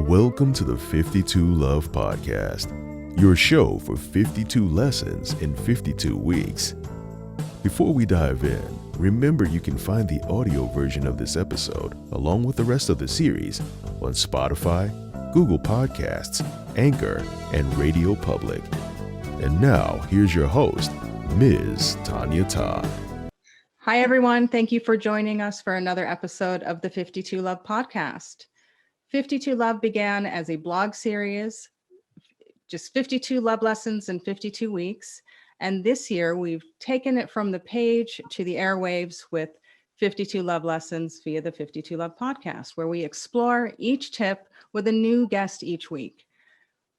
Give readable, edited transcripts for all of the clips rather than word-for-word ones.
Welcome to the 52 Love Podcast, your show for 52 lessons in 52 weeks. Before we dive in, remember you can find the audio version of this episode, along with the rest of the series, on Spotify, Google Podcasts, Anchor, and Radio Public. And now, here's your host, Ms. Tonya Todd. Hi, everyone. Thank you for joining us for another episode of the 52 Love Podcast. 52 Love began as a blog series, just 52 love lessons in 52 weeks. And this year, we've taken it from the page to the airwaves with 52 love lessons via the 52 Love Podcast, where we explore each tip with a new guest each week.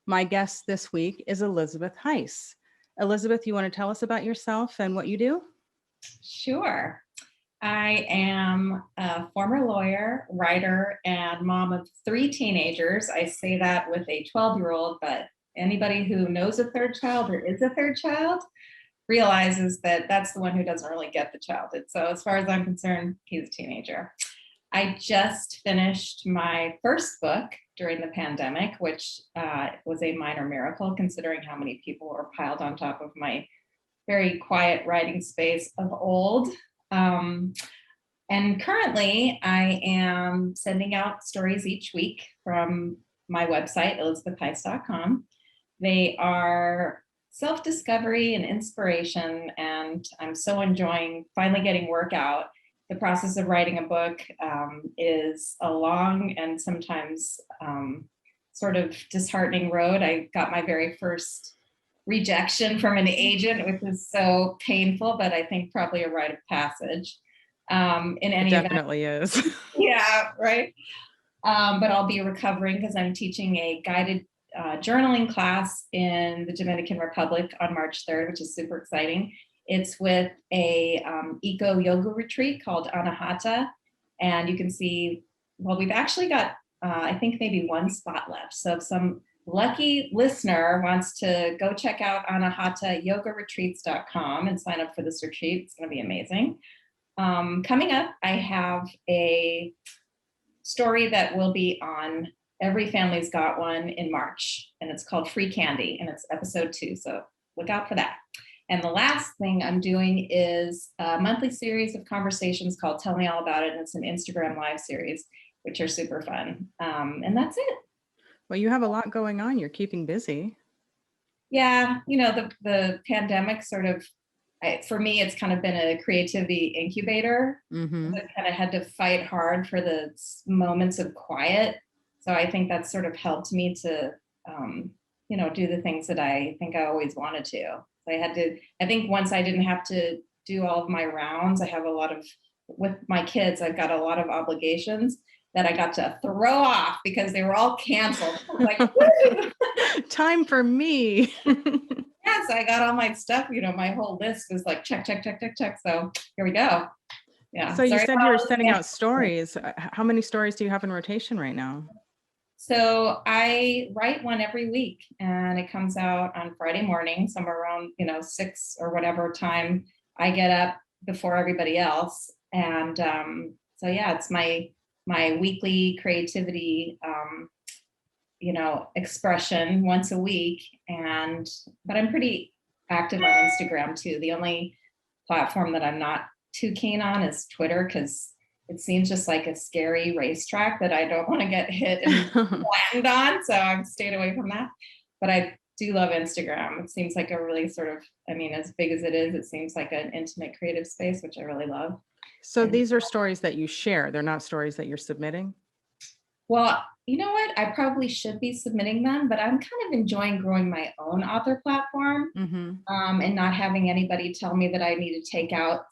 My guest this week is Elizabeth Heise. Elizabeth, you want to tell us about yourself and what you do? Sure. I am a former lawyer, writer, and mom of 3 teenagers. I say that with a 12-year-old, but anybody who knows a third child or is a third child realizes that that's the one who doesn't really get the childhood. So as far as I'm concerned, he's a teenager. I just finished my first book during the pandemic, which was a minor miracle considering how many people were piled on top of my very quiet writing space of old. And currently I am sending out stories each week from my website, elizabethheise.com. They are self-discovery and inspiration, and I'm so enjoying finally getting work out. The process of writing a book is a long and sometimes sort of disheartening road. I got my very first rejection from an agent, which is so painful, but I think probably a rite of passage. In any event, definitely is. Yeah, right. But I'll be recovering because I'm teaching a guided journaling class in the Dominican Republic on March 3rd, which is super exciting. It's with a eco yoga retreat called Anahata, and you can see. Well, we've actually got I think maybe 1 spot left. So if some lucky listener wants to go check out anahatayogaretreats.com and sign up for this retreat, it's going to be amazing. Coming up, I have a story that will be on Every Family's Got One in March, and it's called Free Candy, and it's episode 2. So look out for that. And the last thing I'm doing is a monthly series of conversations called Tell Me All About It, and it's an Instagram live series, which are super fun. And that's it. Well, you have a lot going on. You're keeping busy. Yeah, the pandemic sort of, for me, it's kind of been a creativity incubator. Mm-hmm. I kind of had to fight hard for the moments of quiet. So I think that's sort of helped me to, do the things that I think I always wanted to. I think once I didn't have to do all of my rounds, with my kids, I've got a lot of obligations that I got to throw off because they were all canceled. Like, woo! Time for me. Yeah, so I got all my stuff, my whole list was like, check, check, check, check, check. So here we go. Yeah. So you said you were sending out stories. How many stories do you have in rotation right now? So I write one every week, and it comes out on Friday morning, somewhere around, 6 or whatever time I get up before everybody else. And so, yeah, it's my weekly creativity, expression once a week. But I'm pretty active on Instagram too. The only platform that I'm not too keen on is Twitter, because it seems just like a scary racetrack that I don't want to get hit and flattened on. So I've stayed away from that. But I do love Instagram. It seems like a really sort of, as big as it is, it seems like an intimate creative space, which I really love. So these are stories that you share. They're not stories that you're submitting? Well, you know what? I probably should be submitting them, but I'm kind of enjoying growing my own author platform, mm-hmm. And not having anybody tell me that I need to take out,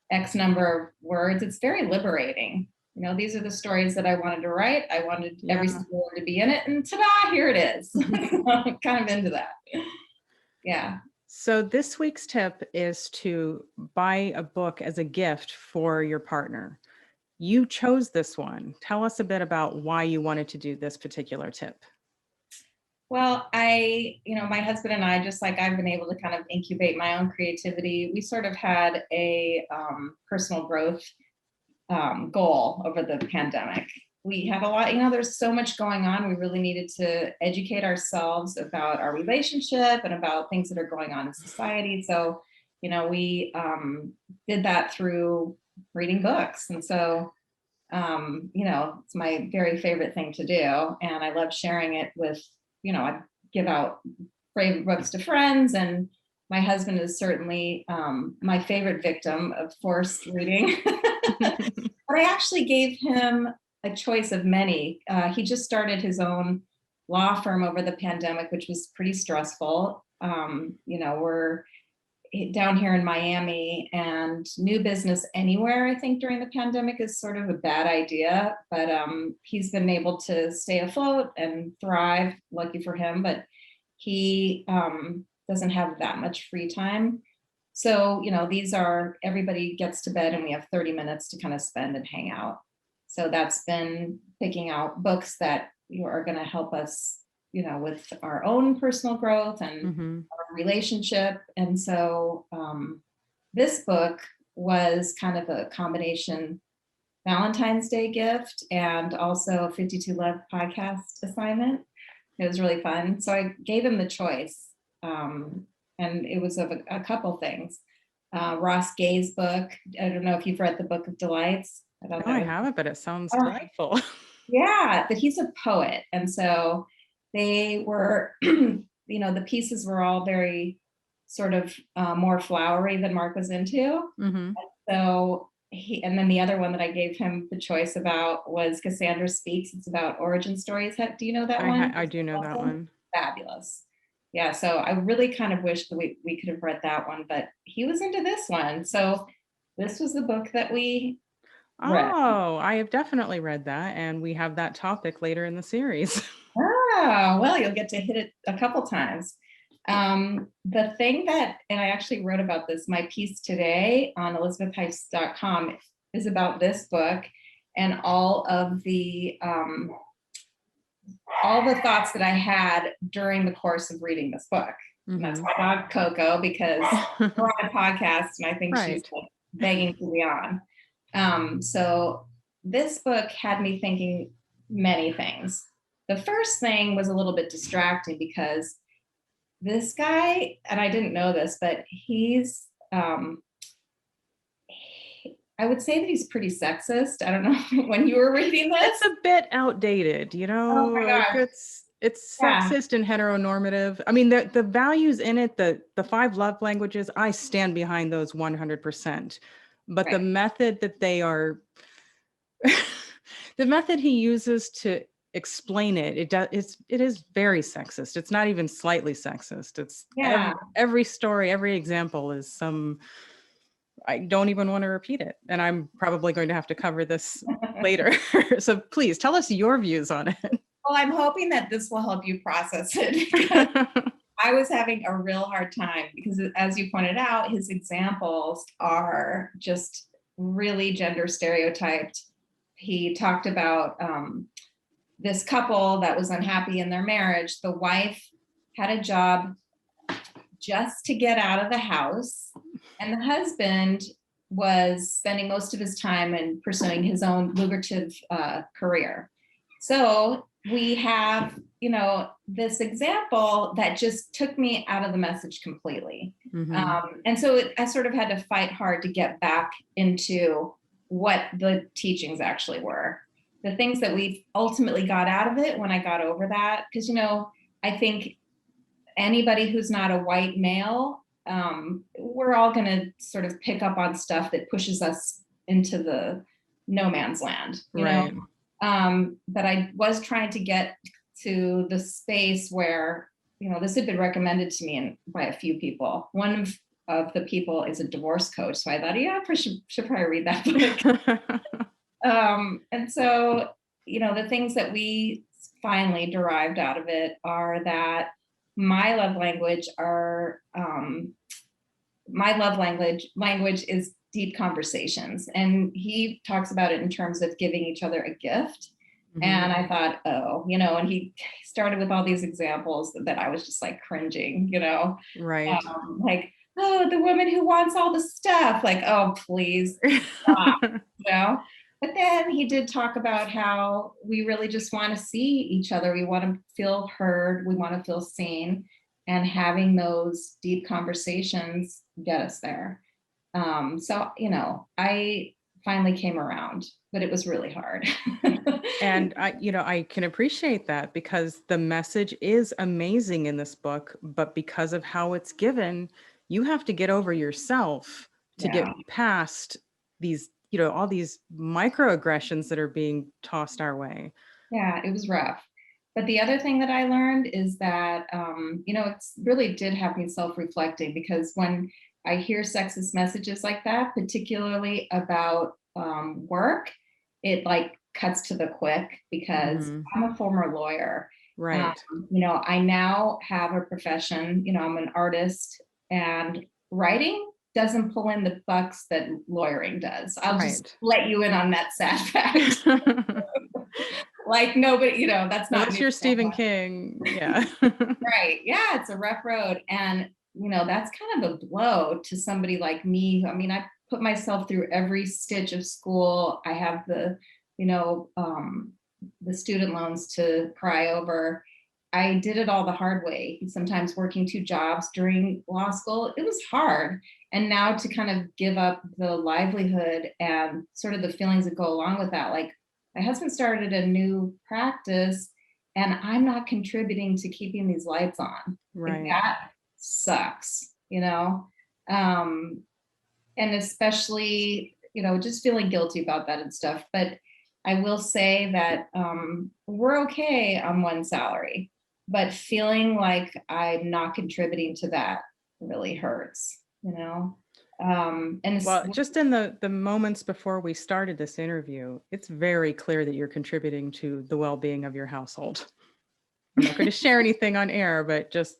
X number of words. It's very liberating. These are the stories that I wanted to write. I wanted every single word to be in it, and ta-da, here it is. I'm kind of into that. Yeah. So this week's tip is to buy a book as a gift for your partner. You chose this one. Tell us a bit about why you wanted to do this particular tip. Well, my husband and I, just like I've been able to kind of incubate my own creativity, we sort of had a personal growth goal over the pandemic, we had a lot, there's so much going on. We really needed to educate ourselves about our relationship and about things that are going on in society. So, we did that through reading books. And so, it's my very favorite thing to do. And I love sharing it with, I give out favorite books to friends, and my husband is certainly my favorite victim of forced reading. But I actually gave him a choice of many. He just started his own law firm over the pandemic, which was pretty stressful. We're down here in Miami, and new business anywhere, I think, during the pandemic is sort of a bad idea. But he's been able to stay afloat and thrive, lucky for him. But he doesn't have that much free time. So, these are, everybody gets to bed and we have 30 minutes to kind of spend and hang out. So that's been picking out books that are going to help us, with our own personal growth and our relationship. And so this book was kind of a combination Valentine's Day gift and also a 52 Love podcast assignment. It was really fun. So I gave him the choice. And it was of a couple things. Ross Gay's book. I don't know if you've read the Book of Delights. I haven't, but it sounds delightful. Yeah, but he's a poet. And so they were, the pieces were all very sort of more flowery than Mark was into. So and then the other one that I gave him the choice about was Cassandra Speaks. It's about origin stories. Do you know that one? I do know that one. Fabulous. Yeah, so I really kind of wish that we could have read that one, but he was into this one. So this was the book that we read. Oh, I have definitely read that, and we have that topic later in the series. Oh, well, you'll get to hit it a couple times. The thing that, and I actually wrote about this, my piece today on elizabethheise.com is about this book and all the thoughts that I had during the course of reading this book. And that's my dog Coco, because we're on a podcast and I think she's begging to be on. So this book had me thinking many things. The first thing was a little bit distracting because this guy, and I didn't know this, but he's, I would say that he's pretty sexist. I don't know when you were reading this. It's a bit outdated, Oh my gosh. It's sexist and heteronormative. I mean, the values in it, the 5 love languages, I stand behind those 100%. But the method that they are, the method he uses to explain it, it is very sexist. It's not even slightly sexist. It's every story, every example is some. I don't even want to repeat it. And I'm probably going to have to cover this later. So please tell us your views on it. Well, I'm hoping that this will help you process it. I was having a real hard time because, as you pointed out, his examples are just really gender stereotyped. He talked about this couple that was unhappy in their marriage. The wife had a job just to get out of the house, and the husband was spending most of his time in pursuing his own lucrative career. So we have, this example that just took me out of the message completely. And so I sort of had to fight hard to get back into what the teachings actually were. The things that we ultimately got out of it when I got over that, because, I think anybody who's not a white male, we're all going to sort of pick up on stuff that pushes us into the no man's land, you know? But I was trying to get to the space where, this had been recommended to me by a few people. One of the people is a divorce coach. So I thought, I should probably read that book. And so, the things that we finally derived out of it are that my love language is deep conversations. And he talks about it in terms of giving each other a gift. And I thought, and he started with all these examples that I was just like cringing, Right. Like, oh, the woman who wants all the stuff, like, oh, please stop, But then he did talk about how we really just want to see each other. We want to feel heard. We want to feel seen. And having those deep conversations get us there. So, I finally came around, but it was really hard. And I can appreciate that because the message is amazing in this book, but because of how it's given, you have to get over yourself to get Yeah. past these, all these microaggressions that are being tossed our way. Yeah, it was rough. But the other thing that I learned is that, it's really did have me self-reflecting, because when I hear sexist messages like that, particularly about work, it like cuts to the quick, because Mhm. I'm a former lawyer. Right. I now have a profession, I'm an artist, and writing doesn't pull in the bucks that lawyering does. I'll just Right. let you in on that sad fact. Like nobody, that's not Unless me. you're Stephen King. Yeah. Right. Yeah, it's a rough road. And, that's kind of a blow to somebody like me. I mean, I put myself through every stitch of school. I have the student loans to cry over. I did it all the hard way, sometimes working 2 jobs during law school. It was hard. And now to kind of give up the livelihood and sort of the feelings that go along with that. Like, my husband started a new practice and I'm not contributing to keeping these lights on. Like, Right. that sucks. Um, and especially, just feeling guilty about that and stuff. But I will say that we're okay on one salary, but feeling like I'm not contributing to that really hurts. And Well, just in the moments before we started this interview, it's very clear that you're contributing to the well-being of your household. I'm not going to share anything on air, but just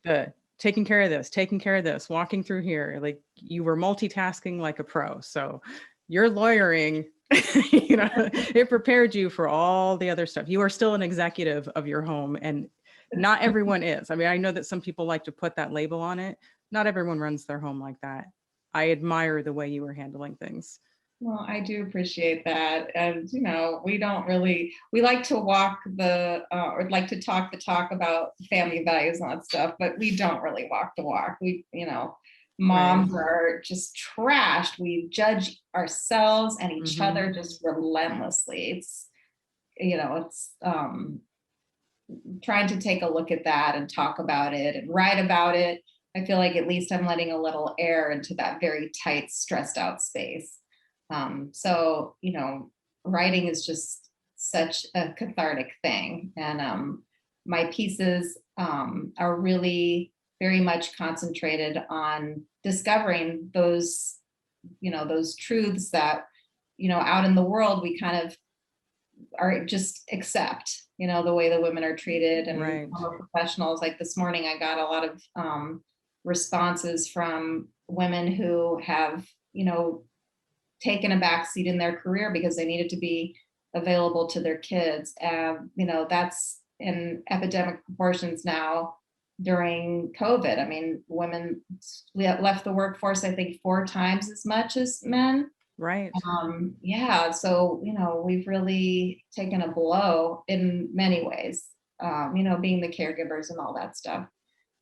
the taking care of this, walking through here, like you were multitasking like a pro. So your lawyering, it prepared you for all the other stuff. You are still an executive of your home, and not everyone is. I mean, I know that some people like to put that label on it. Not everyone runs their home like that. I admire the way you were handling things. Well, I do appreciate that. And, we like to walk or like to talk the talk about family values and all that stuff, but we don't really walk the walk. Right. Moms are just trashed. We judge ourselves and each Mhm. other just relentlessly. It's trying to take a look at that and talk about it and write about it. I feel like at least I'm letting a little air into that very tight, stressed out space. So, writing is just such a cathartic thing. And my pieces are really very much concentrated on discovering those truths that, out in the world, we kind of are just accept, the way the women are treated. And Right. professionals, like this morning, I got a lot of responses from women who have, taken a backseat in their career because they needed to be available to their kids. That's in epidemic proportions now during COVID. I mean, women left the workforce, I think, 4 times as much as men. Right. Yeah, so, we've really taken a blow in many ways, being the caregivers and all that stuff.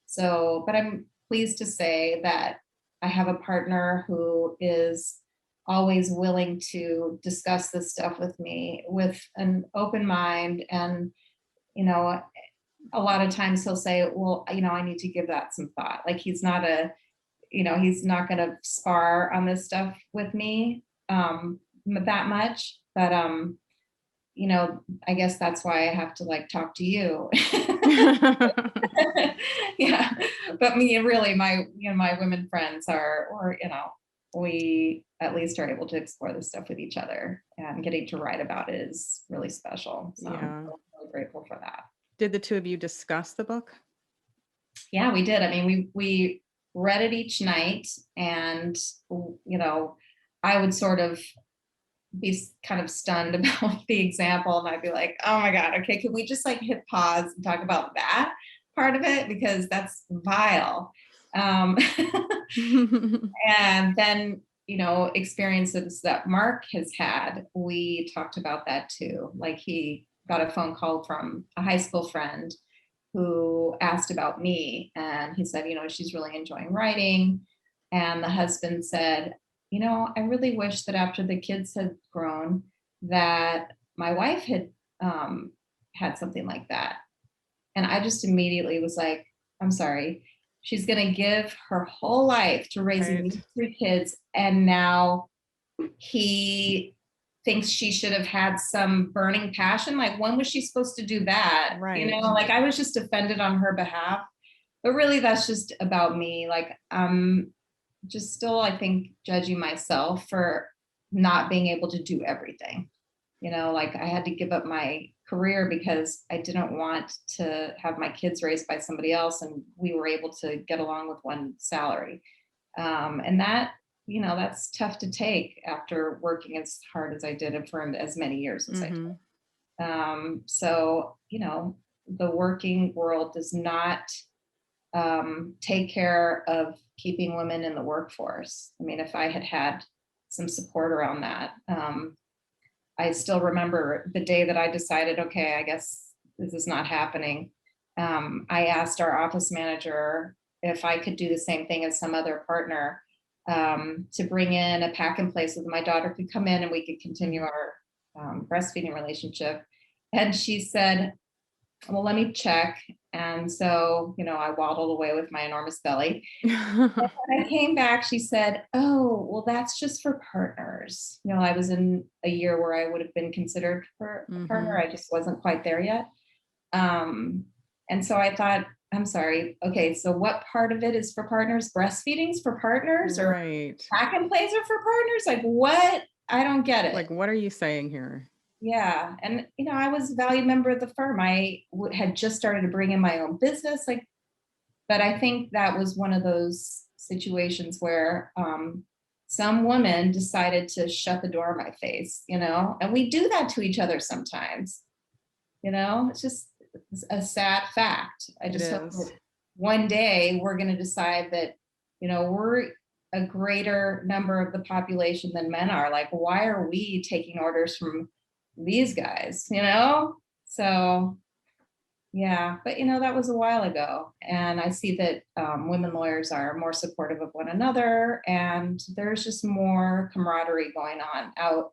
So, but I'm pleased to say that I have a partner who is always willing to discuss this stuff with me with an open mind. And, a lot of times he'll say, well, I need to give that some thought. Like, he's not going to spar on this stuff with me that much. But, I guess that's why I have to like talk to you. Yeah, but me and really my women friends we at least are able to explore this stuff with each other, and getting to write about it is really special. So I'm Yeah. really grateful for that. Did the two of you discuss the book? Yeah, we did. I mean, we read it each night, and I would sort of be kind of stunned about the example, and I'd be like, oh my God, okay, can we just like hit pause and talk about that part of it, because that's vile. And then experiences that Mark has had, we talked about that too. Like he got a phone call from a high school friend who asked about me, and he said, she's really enjoying writing. And the husband said, I really wish that after the kids had grown, that my wife had had something like that. And I just immediately was like, I'm sorry, she's going to give her whole life to raising these 3 kids. And now he thinks she should have had some burning passion. Like, when was she supposed to do that? Right. Like I was just offended on her behalf. But really, that's just about me. Like, just still, I think, judging myself for not being able to do everything. Like I had to give up my career because I didn't want to have my kids raised by somebody else, and we were able to get along with one salary. And that, that's tough to take after working as hard as I did for as many years as I did. So, the working world does not take care of keeping women in the workforce. I mean, if I had had some support around that, I still remember the day that I decided, okay, I guess this is not happening. I asked our office manager if I could do the same thing as some other partner, to bring in a pack and play so that my daughter could come in and we could continue our breastfeeding relationship. And she said, well, let me check. And so, I waddled away with my enormous belly. And when I came back, she said, oh, well, that's just for partners. I was in a year where I would have been considered for a partner. I just wasn't quite there yet. And so I thought, I'm sorry. Okay, so what part of it is for partners? Breastfeeding's for partners, or pack and plays are for partners? Like, what? I don't get it. Like, what are you saying here? Yeah. And, I was a valued member of the firm. I had just started to bring in my own business. But I think that was one of those situations where some woman decided to shut the door in my face, and we do that to each other sometimes. It's just a sad fact. I just hope that one day we're going to decide that, we're a greater number of the population than men are. Like, why are we taking orders from these guys, So yeah, but that was a while ago. And I see that women lawyers are more supportive of one another, and there's just more camaraderie going on out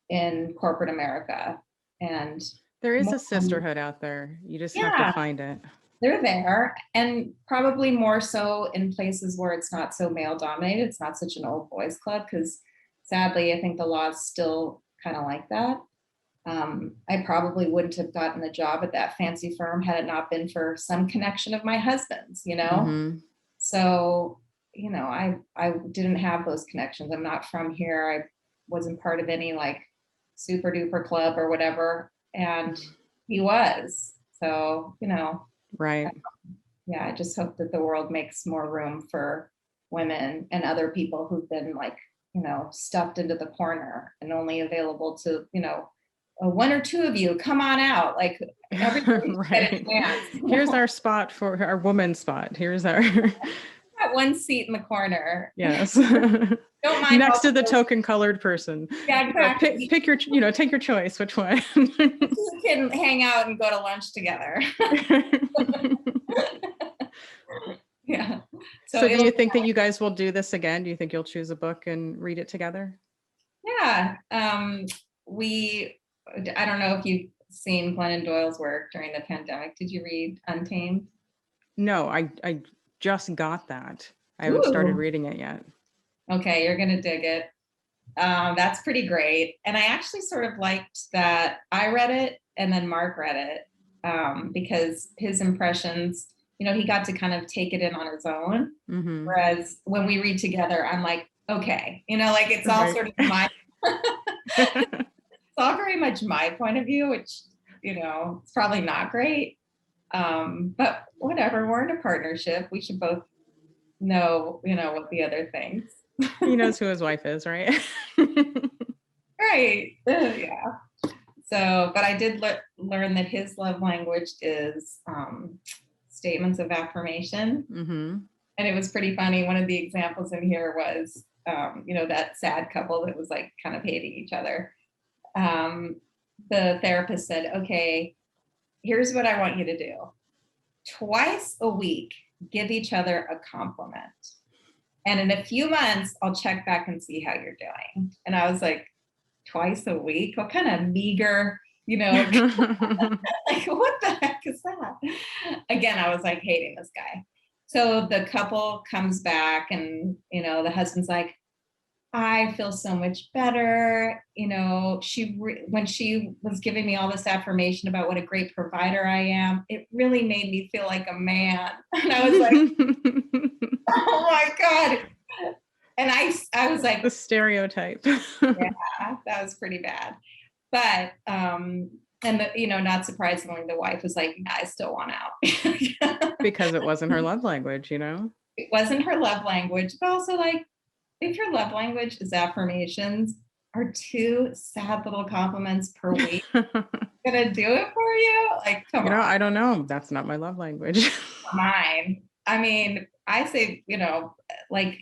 in corporate America. And there is a sisterhood out there. You just have to find it. They're there, and probably more so in places where it's not so male dominated. It's not such an old boys club, because sadly, I think the law is still kind of like that. I probably wouldn't have gotten the job at that fancy firm had it not been for some connection of my husband's, So, I didn't have those connections. I'm not from here. I wasn't part of any like super duper club or whatever. And he was. So, right. Yeah, I just hope that the world makes more room for women and other people who've been like, stuffed into the corner and only available to, one or two of you come on out. Like, everybody right. Here's our spot, for our woman spot. Here's our that one seat in the corner. Yes. Don't mind next to the token colored person. Yeah, exactly. Pick your, take your choice. Which one? You can hang out and go to lunch together. Yeah. So do you think that you guys will do this again? Do you think you'll choose a book and read it together? Yeah. I don't know if you've seen Glennon Doyle's work during the pandemic. Did you read Untamed? No, I just got that. I haven't started reading it yet. Okay, you're gonna dig it. That's pretty great. And I actually sort of liked that I read it and then Mark read it, because his impressions, he got to kind of take it in on his own. Whereas when we read together, I'm like, okay, like it's all sort of my it's all very much my point of view, which, it's probably not great. But whatever, we're in a partnership. We should both know, what the other things. He knows who his wife is, right? Right. Yeah. So, but I did learn that his love language is statements of affirmation. And it was pretty funny. One of the examples in here was that sad couple that was like kind of hating each other. The therapist said, okay, here's what I want you to do. Twice a week, give each other a compliment. And in a few months, I'll check back and see how you're doing. And I was like, twice a week? What kind of meager, like, what the heck is that? Again, I was like hating this guy. So the couple comes back and, the husband's like, I feel so much better. When she was giving me all this affirmation about what a great provider I am, it really made me feel like a man. And I was like, oh my God. And I was like, the stereotype. yeah, that was pretty bad. But, not surprisingly, the wife was like, nah, I still want out. Because it wasn't her love language, It wasn't her love language, but also like, if your love language is affirmations, are 2 sad little compliments per week gonna do it for you? Like, come on. I don't know. That's not my love language. Mine. I mean, I say, like,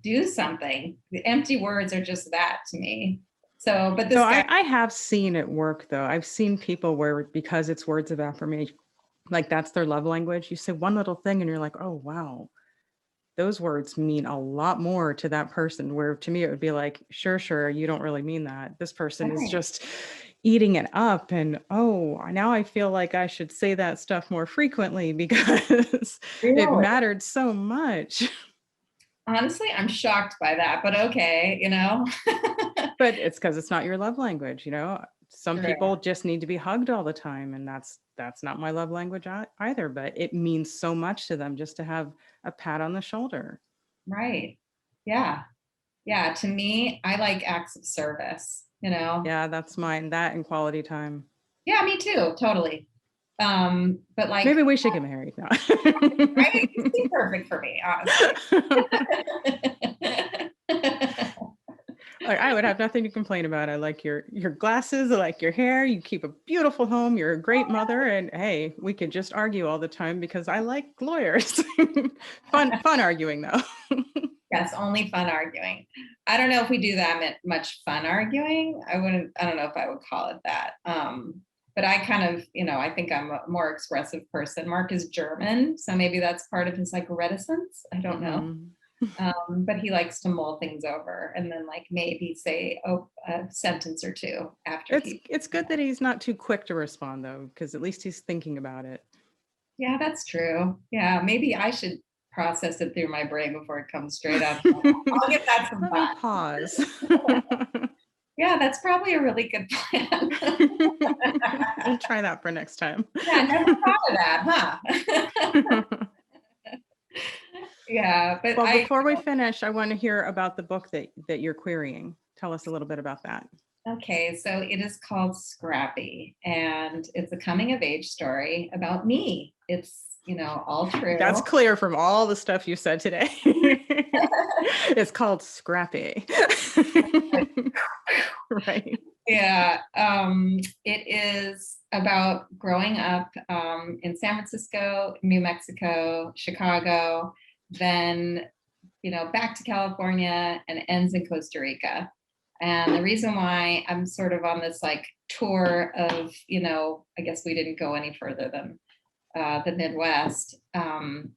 do something. The empty words are just that to me. So, but this guy, I have seen it work though. I've seen people where, because it's words of affirmation, like that's their love language. You say one little thing and you're like, oh, wow. Those words mean a lot more to that person, where to me it would be like, sure, you don't really mean that. This person is just eating it up. And now I feel like I should say that stuff more frequently because it mattered so much. Honestly, I'm shocked by that, but okay, But it's because it's not your love language, Some people just need to be hugged all the time, and that's not my love language either, but it means so much to them just to have a pat on the shoulder. Right. Yeah. Yeah. To me, I like acts of service, Yeah, that's mine. That and quality time. Yeah, me too. Totally. But like, maybe we should get married now. Right? It's perfect for me, honestly. Like, I would have nothing to complain about. I like your glasses, I like your hair, you keep a beautiful home, you're a great mother, and hey, we could just argue all the time because I like lawyers. fun arguing though. Yes, only fun arguing. I don't know if we do that much fun arguing. I don't know if I would call it that. But I kind of, I think I'm a more expressive person. Mark is German, so maybe that's part of his like reticence. I don't know. But he likes to mull things over and then like maybe say a sentence or two after. It's good that he's not too quick to respond though, because at least he's thinking about it. Yeah, that's true. Yeah, maybe I should process it through my brain before it comes straight up. I'll get that some thought. Pause. Yeah, that's probably a really good plan. We'll try that for next time. Yeah, I never thought of that, huh? Yeah, but before we finish, I want to hear about the book that you're querying. Tell us a little bit about that. Okay, so it is called Scrappy, and it's a coming of age story about me. It's, all true. That's clear from all the stuff you said today. It's called Scrappy. Right. Yeah. It is about growing up in San Francisco, New Mexico, Chicago, then, back to California, and ends in Costa Rica. And the reason why I'm sort of on this like tour of, I guess we didn't go any further than the Midwest,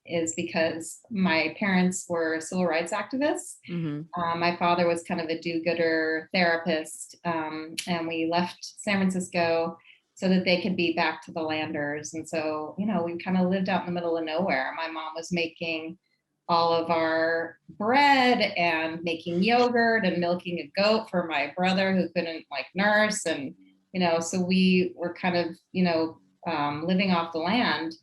is because my parents were civil rights activists. Mm-hmm. My father was kind of a do-gooder therapist, and we left San Francisco so that they could be back to the landers. And so, we kind of lived out in the middle of nowhere. My mom was making all of our bread and making yogurt and milking a goat for my brother who couldn't like nurse. And, so we were kind of, living off the land.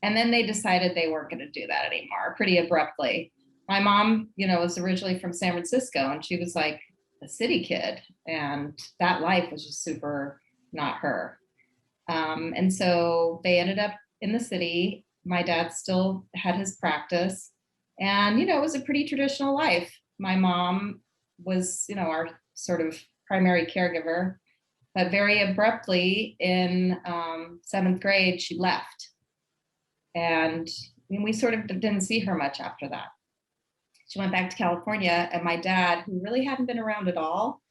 And then they decided they weren't going to do that anymore pretty abruptly. My mom, was originally from San Francisco, and she was like a city kid, and that life was just super not her. And so they ended up in the city. My dad still had his practice, and, it was a pretty traditional life. My mom was, our sort of primary caregiver. But very abruptly in 7th grade, she left. And we sort of didn't see her much after that. she went back to California, and my dad, who really hadn't been around at all,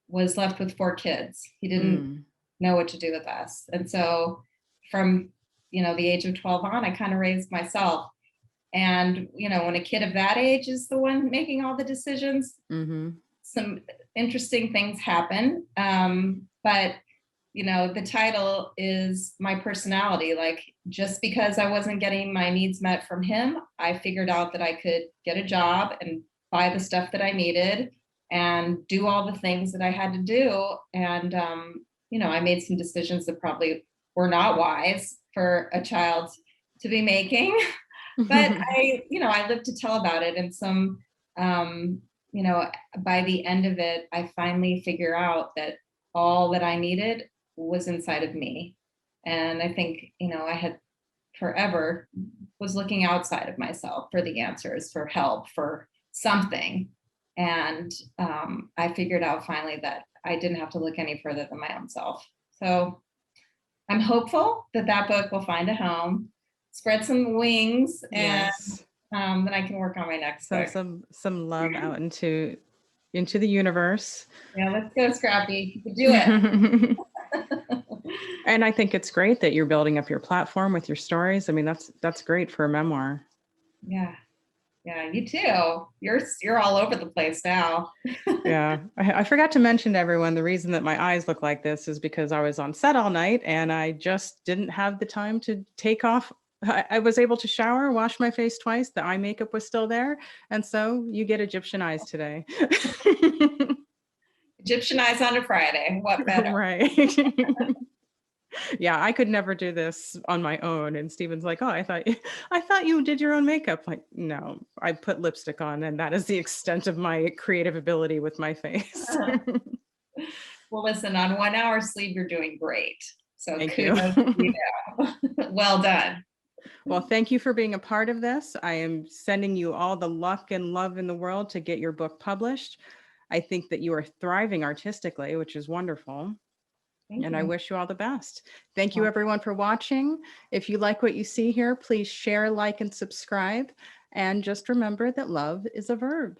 was left with 4 kids. He didn't know what to do with us. And so from, the age of 12 on, I kind of raised myself. And, when a kid of that age is the one making all the decisions, some interesting things happen. But, the title is my personality. Like, just because I wasn't getting my needs met from him, I figured out that I could get a job and buy the stuff that I needed and do all the things that I had to do. And, I made some decisions that probably were not wise for a child to be making. But I live to tell about it. And by the end of it, I finally figure out that all that I needed was inside of me. And I think, I had forever was looking outside of myself for the answers, for help, for something. And I figured out finally that I didn't have to look any further than my own self. So I'm hopeful that book will find a home, spread some wings, and then I can work on my next book. Some love out into the universe. Yeah, let's go, Scrappy. You can do it. And I think it's great that you're building up your platform with your stories. I mean, that's great for a memoir. Yeah, you too. You're all over the place now. Yeah, I forgot to mention to everyone, the reason that my eyes look like this is because I was on set all night and I just didn't have the time to take off. I was able to shower, wash my face twice. The eye makeup was still there. And so you get Egyptian eyes today. Egyptian eyes on a Friday. What better? Right. Yeah, I could never do this on my own. And Stephen's like, oh, I thought you did your own makeup. Like, no, I put lipstick on, and that is the extent of my creative ability with my face. Well, listen, on 1 hour sleep, you're doing great. So Thank kudos to you. Well done. Well, thank you for being a part of this. I am sending you all the luck and love in the world to get your book published. I think that you are thriving artistically, which is wonderful. Thank and you. I wish you all the best. Thank you, everyone, for watching. If you like what you see here, please share, like, and subscribe. And just remember that love is a verb.